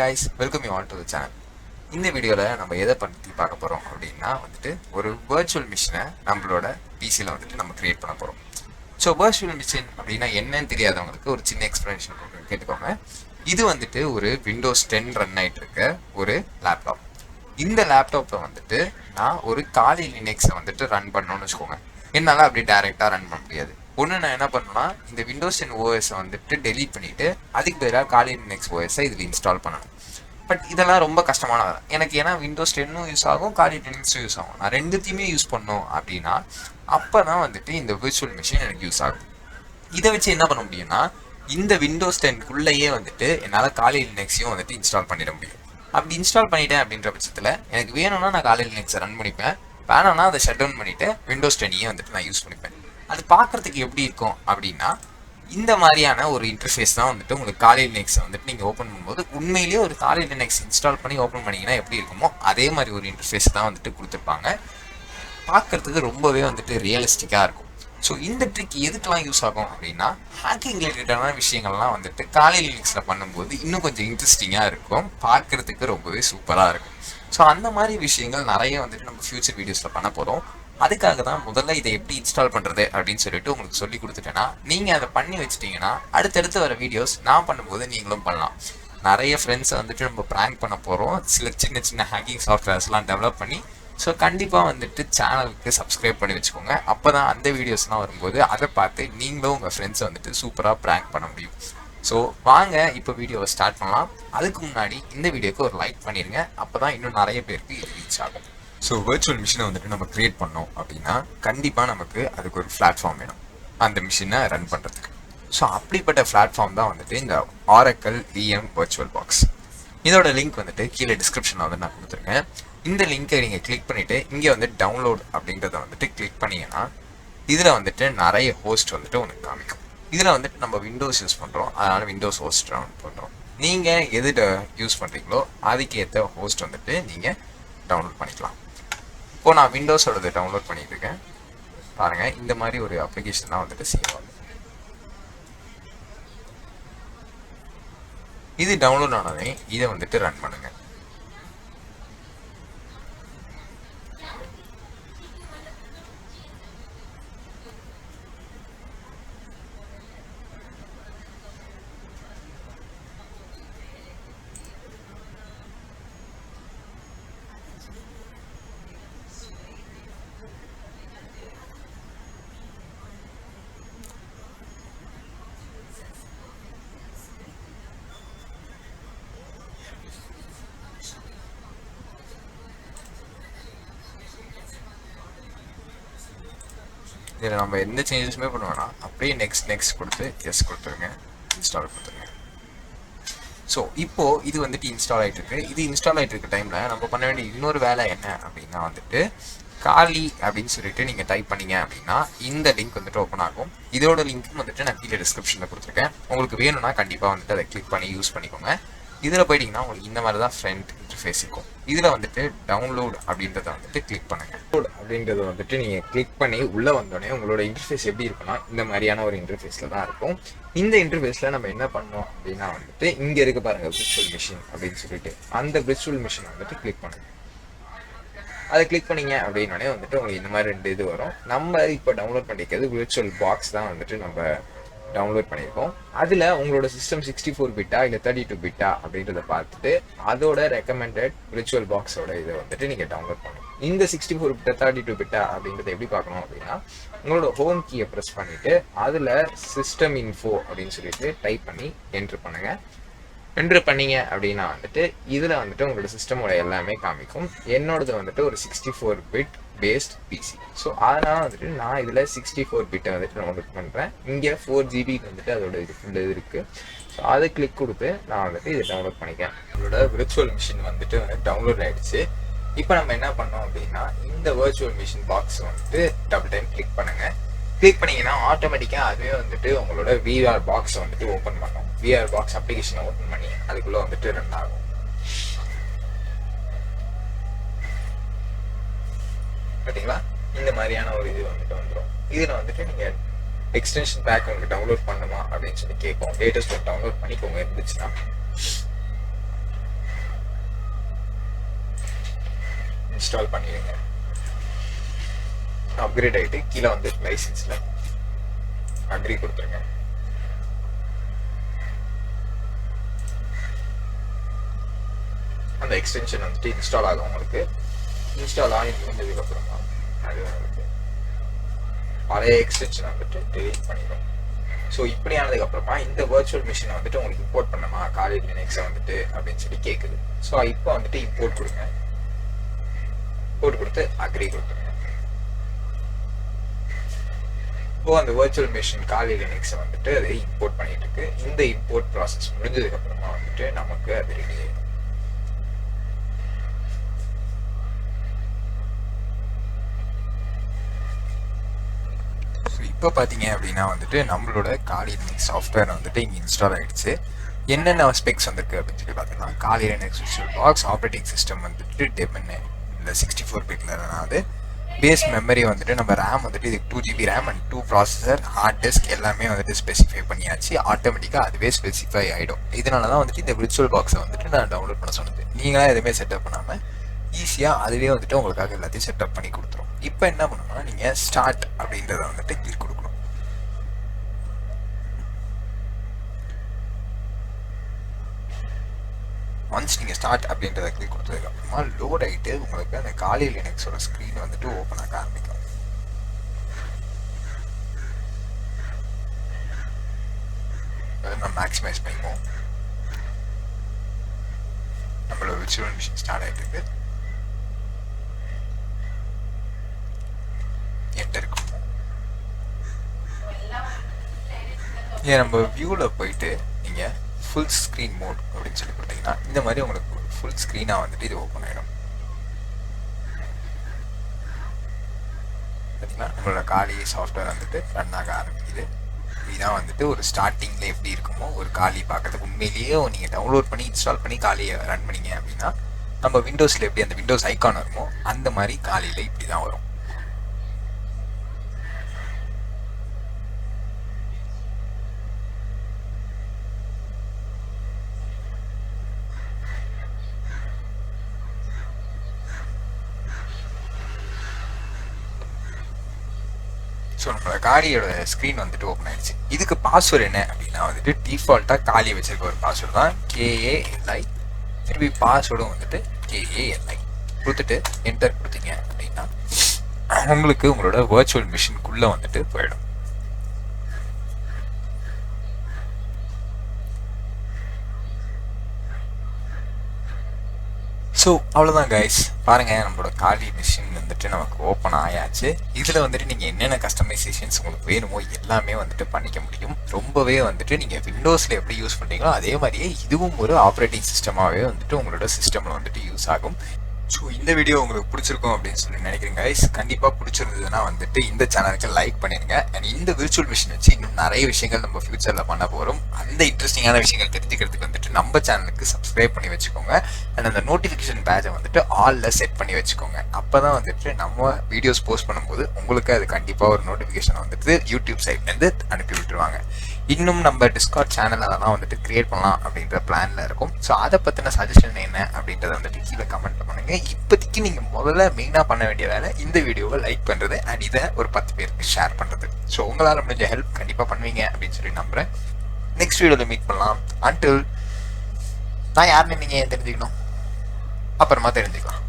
guys, welcome you all to the channel. இந்த வீடியோவில் நம்ம எதை பற்றி பார்க்க போகிறோம் அப்படின்னா ஒரு virtual மிஷினை நம்மளோட பிசியில் நம்ம கிரியேட் பண்ண போகிறோம். ஸோ virtual மிஷின் அப்படின்னா என்னன்னு தெரியாதவங்களுக்கு ஒரு சின்ன எக்ஸ்பிளனேஷன் கேட்டுக்கோங்க. இது ஒரு விண்டோஸ் 10 ரன் ஆகிட்டு இருக்க ஒரு லேப்டாப். இந்த லேப்டாப்பில் நான் ஒரு காலி லினக்ஸை ரன் பண்ணணும்னு வச்சுக்கோங்க. என்னால் அப்படி டைரெக்டாக ரன் பண்ண முடியாது. ஒன்று நான் என்ன பண்ணணும்னா இந்த விண்டோஸ் 10 ஓஎஸை டெலீட் பண்ணிவிட்டு அதுக்கு பதிலாக காலி லினக்ஸ் ஓஎஸை இதில் இன்ஸ்டால் பண்ணணும். பட் இதெல்லாம் ரொம்ப கஷ்டமானது எனக்கு. ஏன்னா விண்டோஸ் 10 யூஸ் ஆகும், காலி லினக்ஸும் யூஸ் ஆகும். நான் ரெண்டுத்தையுமே யூஸ் பண்ணோம் அப்படின்னா அப்போ தான் இந்த விர்ச்சுவல் மிஷின் எனக்கு யூஸ் ஆகும். இதை வச்சு என்ன பண்ண முடியும்னா இந்த விண்டோஸ் 10குள்ளேயே என்னால் காலி லினக்ஸையும் இன்ஸ்டால் பண்ணிட முடியும். அப்படி இன்ஸ்டால் பண்ணிட்டேன் அப்படின்ற பட்சத்தில் எனக்கு வேணும்னா நான் காலி லினக்ஸை ரன் பண்ணிப்பேன், வேணும்னா அதை ஷட் டவுன் பண்ணிவிட்டு விண்டோஸ் 10ஐயே நான் யூஸ் பண்ணிப்பேன். அது பார்க்குறதுக்கு எப்படி இருக்கும் அப்படின்னா இந்த மாதிரியான ஒரு இன்டர்ஃபேஸ் தான் உங்களுக்கு காலி லினக்ஸை நீங்கள் ஓப்பன் பண்ணும்போது உண்மையிலேயே ஒரு காலி லினக்ஸ் இன்ஸ்டால் பண்ணி ஓப்பன் பண்ணிங்கன்னா எப்படி இருக்குமோ அதே மாதிரி ஒரு இன்டர்ஃபேஸ் தான் கொடுத்துருப்பாங்க. பார்க்குறதுக்கு ரொம்பவே ரியலிஸ்டிக்காக இருக்கும். ஸோ இந்த ட்ரிக் எதுக்கெல்லாம் யூஸ் ஆகும் அப்படின்னா ஹேக்கிங் ரிலேட்டடான விஷயங்கள்லாம் காலி லினக்ஸில் பண்ணும்போது இன்னும் கொஞ்சம் இன்ட்ரெஸ்டிங்காக இருக்கும், பார்க்குறதுக்கு ரொம்பவே சூப்பராக இருக்கும். ஸோ அந்த மாதிரி விஷயங்கள் நிறைய நம்ம ஃபியூச்சர் வீடியோஸில் பண்ண போகிறோம். அதுக்காக தான் முதல்ல இதை எப்படி இன்ஸ்டால் பண்ணுறது அப்படின்னு சொல்லிட்டு உங்களுக்கு சொல்லி கொடுத்துட்டேன்னா நீங்கள் அதை பண்ணி வச்சிட்டிங்கன்னா அடுத்தடுத்து வர வீடியோஸ் நான் பண்ணும்போது நீங்களும் பண்ணலாம். நிறைய ஃப்ரெண்ட்ஸை நம்ம ப்ராங்க் பண்ண போகிறோம், சில சின்ன சின்ன ஹேக்கிங் சாஃப்ட்வேர்ஸ்லாம் டெவலப் பண்ணி. ஸோ கண்டிப்பாக சேனலுக்கு சப்ஸ்கிரைப் பண்ணி வச்சுக்கோங்க. அப்போ தான் அந்த வீடியோஸ்லாம் வரும்போது அதை பார்த்து நீங்களும் உங்கள் ஃப்ரெண்ட்ஸை சூப்பராக ப்ராங்க் பண்ண முடியும். ஸோ வாங்க இப்போ வீடியோவை ஸ்டார்ட் பண்ணலாம். அதுக்கு முன்னாடி இந்த வீடியோக்கு ஒரு லைக் பண்ணிடுங்க, அப்போ தான் இன்னும் நிறைய பேருக்கு இது ரீச் ஆகும். ஸோ விர்ச்சுவல் மிஷினை நம்ம க்ரியேட் பண்ணோம் அப்படின்னா கண்டிப்பாக நமக்கு அதுக்கு ஒரு பிளாட்ஃபார்ம் வேணும் அந்த மிஷினை ரன் பண்ணுறதுக்கு. ஸோ அப்படிப்பட்ட பிளாட்ஃபார்ம் தான் இந்த ஆரக்கிள் விஎம் விர்ச்சுவல் பாக்ஸ். இதோட லிங்க் கீழே டிஸ்கிரிப்ஷனில் நான் கொடுத்துருக்கேன். இந்த லிங்கை நீங்கள் கிளிக் பண்ணிவிட்டு இங்கே டவுன்லோட் அப்படின்றத கிளிக் பண்ணிங்கன்னா இதில் நிறைய ஹோஸ்ட் உங்களுக்கு காமிக்கும். இதில் நம்ம விண்டோஸ் யூஸ் பண்ணுறோம், அதனால் விண்டோஸ் ஹோஸ்ட் ரன் பண்ணுறோம். நீங்கள் எது யூஸ் பண்ணுறீங்களோ அதுக்கேற்ற ஹோஸ்ட் நீங்கள் டவுன்லோட் பண்ணிக்கலாம். இப்போ நான் விண்டோஸோடது டவுன்லோட் பண்ணிட்டு இருக்கேன். பாருங்கள், இந்த மாதிரி ஒரு அப்ளிகேஷன் தான் சேவ் ஆகும். இது டவுன்லோட் ஆனதே இதை ரன் பண்ணுங்க. இதில் நம்ம எந்த சேஞ்சஸுமே பண்ணுவோம்னா அப்படியே நெக்ஸ்ட் கொடுத்து எஸ் கொடுத்துருங்க, இன்ஸ்டால் கொடுத்துருங்க. ஸோ இப்போது இது இன்ஸ்டால் ஆகிட்டு இருக்கு. இது இன்ஸ்டால் ஆகிட்டு இருக்க டைமில் நம்ம பண்ண வேண்டிய இன்னொரு வேலை என்ன அப்படின்னா காலி அப்படின்னு சொல்லிட்டு நீங்கள் டைப் பண்ணீங்க அப்படின்னா இந்த லிங்க் ஓப்பன் ஆகும். இதோட லிங்க்கும் நான் கீழே டிஸ்கிரிப்ஷனில் கொடுத்துருக்கேன். உங்களுக்கு வேணும்னா கண்டிப்பாக அதை கிளிக் பண்ணி யூஸ் பண்ணிக்கோங்க. இதில் போயிட்டீங்கன்னா உங்களுக்கு இந்த மாதிரி தான் ஃப்ரண்ட் இன்டர்ஃபேஸ் இருக்கும். இதில் டவுன்லோட் அப்படின்றத கிளிக் பண்ணுங்கள். அப்படின்றத நீங்கள் கிளிக் பண்ணி உள்ளே வந்தோடனே உங்களோட இன்டர்ஃபேஸ் எப்படி இருக்குன்னா இந்த மாதிரியான ஒரு இன்டர்ஃபேஸில் தான் இருக்கும். இந்த இன்டர்ஃபேஸில் நம்ம என்ன பண்ணோம் அப்படின்னா இங்கே இருக்க பாருங்கள் விர்ச்சுவல் மிஷின் அப்படின்னு சொல்லிட்டு அந்த விர்ச்சுவல் மிஷினை கிளிக் பண்ணுங்கள். அதை கிளிக் பண்ணிங்க அப்படின்னோடனே உங்களுக்கு இந்த மாதிரி 2 இது வரும். நம்ம இப்போ டவுன்லோட் பண்ணிக்கிறது விர்ச்சுவல் பாக்ஸ் தான் நம்ம டவுன்லோட் பண்ணியிருக்கோம். அதில் உங்களோட சிஸ்டம் 64 பிட்டா இல்லை 32 பிட்டா அப்படின்றத பார்த்துட்டு அதோட ரெக்கமெண்டட் விர்ச்சுவல் பாக்ஸோட இதை நீங்கள் டவுன்லோட் பண்ணணும். இந்த 64 பிட்டா 32 பிட்டா அப்படின்றத எப்படி பார்க்கணும் அப்படின்னா உங்களோட ஹோம் கீயை ப்ரெஸ் பண்ணிவிட்டு அதில் சிஸ்டம் இன்ஃபோ அப்படின்னு சொல்லிட்டு டைப் பண்ணி என்ட்ரு பண்ணுங்கள். என்ட்ரு பண்ணீங்க அப்படின்னா இதில் உங்களோட சிஸ்டமோட எல்லாமே காமிக்கும். என்னோடது ஒரு 64 பிட் பேஸ்ட் பிசி. ஸோ அதனால் நான் இதில் 64 பிட்டை டவுன்லோட் பண்ணுறேன். இங்கே 4 GB அதோட ஃபுல் இது இருக்குது. ஸோ அதை கிளிக் கொடுத்து நான் இதை டவுன்லோட் பண்ணிக்கிறேன். உங்களோட விர்ச்சுவல் மிஷின் டவுன்லோட் ஆகிடுச்சு. இப்போ நம்ம என்ன பண்ணோம் அப்படின்னா இந்த virtual machine box double time click பண்ணுங்கள். கிளிக் பண்ணிங்கன்னா ஆட்டோமேட்டிக்காக அதுவே உங்களோட விஆர் பாக்ஸை ஓப்பன் பண்ணும். விஆர் பாக்ஸ் அப்ளிகேஷனை ஓப்பன் பண்ணி அதுக்குள்ளே ரன் ஆகும். பார்த்தீங்களா, இந்த மாதிரியான ஒரு இது வந்துடும். இதில் நீங்கள் எக்ஸ்டென்ஷன் பேக் உங்களுக்கு டவுன்லோட் பண்ணுமா அப்படின்னு சொல்லி கேட்கும். லேட்டஸ்ட் டவுன்லோட் பண்ணிக்கோங்க இருந்துச்சுன்னா. இன்ஸ்டால் பண்ணிடுங்க. அப்கிரேட் ஆகிட்டு கீழே வந்து லைசன்ஸில் அக்ரி கொடுத்துருங்க. அந்த எக்ஸ்டென்ஷன் வந்துட்டு இன்ஸ்டால் ஆகும். உங்களுக்கு இன்ஸ்டால் ஆகி முடிஞ்சதுக்கப்புறமா அது உங்களுக்கு பழைய எக்ஸ்டென்ஷன் வந்துட்டு டெலீட் பண்ணிடும். ஸோ இப்படி ஆனதுக்கப்புறமா இந்த வர்ச்சுவல் மிஷினை வந்துட்டு உங்களுக்கு இம்போர்ட் பண்ணணுமா காலி லினக்ஸை வந்துட்டு அப்படின்னு சொல்லி கேட்குது. ஸோ இப்போ வந்துட்டு இம்போர்ட் கொடுங்க. இம்போர்ட் கொடுத்து அக்ரி கொடுத்துருங்க. இப்போ அந்த வர்ச்சுவல் மிஷின் காலி லினக்ஸை வந்துட்டு அதை இம்போர்ட் பண்ணிட்டு இருக்கு. இந்த இம்போர்ட் ப்ராசஸ் முடிஞ்சதுக்கப்புறமா வந்துட்டு நமக்கு அது ரெடி ஆகிடும். இப்போ பார்த்தீங்க அப்படின்னா வந்துட்டு நம்மளோட காலி லினக்ஸ் சாஃப்ட்வேர் வந்துட்டு இங்கே இன்ஸ்டால் ஆகிடுச்சு. என்னென்ன ஸ்பெக்ஸ் வந்திருக்கு அப்படின்னு சொல்லி பார்த்தீங்கன்னா காலி Linux virtual box, operating system வந்துட்டு டெமன் இல்லை 64 பிட்ல அதாவது பேஸ் மெமரி வந்துட்டு நம்ம ரேம் வந்துட்டு இதுக்கு 2 GB RAM and 2 processor, hard disk எல்லாமே வந்துட்டு ஸ்பெசிஃபை பண்ணியாச்சு. ஆட்டோமேட்டிக்காக அதுவே ஸ்பெசிஃபை ஆகிடும். இதனால தான் வந்துட்டு இந்த விர்ச்சுவல் பாக்ஸை வந்துட்டு நான் டவுன்லோட் பண்ண சொன்னது. நீங்களாம் எதுவுமே செட்டப் பண்ணாமல் ஈஸியாக அதுவே வந்துட்டு உங்களுக்காக எல்லாத்தையும் செட்டப் பண்ணி கொடுத்துரும். இப்போ என்ன பண்ணணும்னா நீங்கள் ஸ்டார்ட் அப்படின்றத வந்துட்டு கிளிக் கொடுக்கணும். ஒன்ஸ் நீங்கள் ஸ்டார்ட் அப்படின்றத கிளிக் கொடுத்ததுக்கப்புறமா லோட் ஆகிட்டு உங்களுக்கு அந்த காலி லினக்ஸோட ஸ்க்ரீன் வந்துட்டு ஓப்பன் ஆக ஆரம்பிக்கும். நம்ம மேக்ஸிமைஸ் பண்ணிப்போம். நம்மளோட விர்ச்சுவல் மிஷின் ஸ்டார்ட் ஆகிட்டு இருக்கு. என்டர் கொடுப்போம். ஏன் நம்ம வியூவில் போயிட்டு நீங்கள் ஃபுல் ஸ்க்ரீன் மோட் அப்படின்னு சொல்லி கொடுத்தீங்கன்னா இந்த மாதிரி உங்களுக்கு ஃபுல் ஸ்க்ரீனாக வந்துட்டு இது ஓப்பன் ஆகிடும். பார்த்தீங்கன்னா நம்மளோட காலி சாஃப்ட்வேர் வந்துட்டு ரன் ஆக ஆரம்பிக்குது. இதுதான் வந்துட்டு ஒரு ஸ்டார்டிங்கில் எப்படி இருக்குமோ ஒரு காலி பார்க்கறதுக்கு உண்மையிலேயே நீங்கள் டவுன்லோட் பண்ணி இன்ஸ்டால் பண்ணி காலியை ரன் பண்ணிங்க அப்படின்னா நம்ம விண்டோஸில் எப்படி அந்த விண்டோஸ் ஐக்கான் வருமோ அந்த மாதிரி காலியில் இப்படி தான் வரும். ஸோ நம்மளோட காலியோட ஸ்க்ரீன் வந்துட்டு ஓப்பன் ஆயிடுச்சு. இதுக்கு பாஸ்வேர்டு என்ன அப்படின்னா வந்துட்டு டிஃபால்ட்டாக காலி வச்சிருக்க ஒரு பாஸ்வேர்டு தான் KALI. திருப்பி பாஸ்வேர்டும் வந்துட்டு KALI கொடுத்துட்டு என்டர் கொடுத்தீங்க அப்படின்னா உங்களுக்கு உங்களோட வர்ச்சுவல் மிஷினுக்குள்ளே வந்துட்டு போயிடும். ஸோ அவ்வளோதான் கைஸ், பாருங்கள் நம்மளோட காலி மிஷின் வந்துட்டு நமக்கு ஓப்பன் ஆயாச்சு. இதில் வந்துட்டு நீங்கள் என்னென்ன கஸ்டமைசேஷன்ஸ் உங்களுக்கு வேணுமோ எல்லாமே வந்துட்டு பண்ணிக்க முடியும். ரொம்பவே வந்துட்டு நீங்கள் விண்டோஸில் எப்படி யூஸ் பண்ணுறீங்களோ அதே மாதிரியே இதுவும் ஒரு ஆப்ரேட்டிங் சிஸ்டமாகவே வந்துட்டு உங்களோட சிஸ்டமில் வந்துட்டு யூஸ் ஆகும். ஸோ இந்த வீடியோ உங்களுக்கு பிடிச்சிருக்கும் அப்படின்னு சொல்லி நினைக்கிறேன் கைஸ். கண்டிப்பாக பிடிச்சிருந்ததுன்னா வந்துட்டு இந்த சேனலுக்கு லைக் பண்ணிடுங்க. அண்ட் இந்த விர்ச்சுவல் மிஷின் வச்சு இன்னும் நிறைய விஷயங்கள் நம்ம ஃபியூச்சரில் பண்ண போகிறோம். அந்த இன்ட்ரெஸ்டிங்கான விஷயங்கள் தெரிஞ்சுக்கிறதுக்கு வந்துட்டு நம்ம சேனலுக்கு சப்ஸ்கிரைப் பண்ணி வச்சுக்கோங்க. அண்ட் அந்த நோட்டிஃபிகேஷன் பேட்சை வந்துட்டு ஆலில் செட் பண்ணி வச்சுக்கோங்க. அப்போ தான் வந்துட்டு நம்ம வீடியோஸ் போஸ்ட் பண்ணும்போது உங்களுக்கு அது கண்டிப்பாக ஒரு நோட்டிஃபிகேஷன் வந்துட்டு யூடியூப் சைட்லேருந்து அனுப்பி விட்டுருவாங்க. இன்னும் நம்ம டிஸ்கார்ட் சேனல் அதெல்லாம் வந்துட்டு கிரியேட் பண்ணலாம் அப்படின்ற பிளானில் இருக்கும். ஸோ அதை பற்றின சஜஷன் என்ன அப்படின்றத வந்துட்டு கீழே கமெண்ட் பண்ணுங்க. இப்போதைக்கு நீங்கள் முதல்ல மெயினாக பண்ண வேண்டிய வேலை இந்த வீடியோவை லைக் பண்ணுறது அண்ட் இதை ஒரு 10 பேருக்கு ஷேர் பண்ணுறது. ஸோ உங்களால் முடிஞ்ச ஹெல்ப் கண்டிப்பாக பண்ணுவீங்க அப்படின்னு சொல்லி நம்புகிறேன். நெக்ஸ்ட் வீடியோவில் மீட் பண்ணலாம். அன்டில் நான் யாருன்னு நீங்கள் தெரிஞ்சுக்கணும், அப்புறமா தெரிஞ்சுக்கலாம்.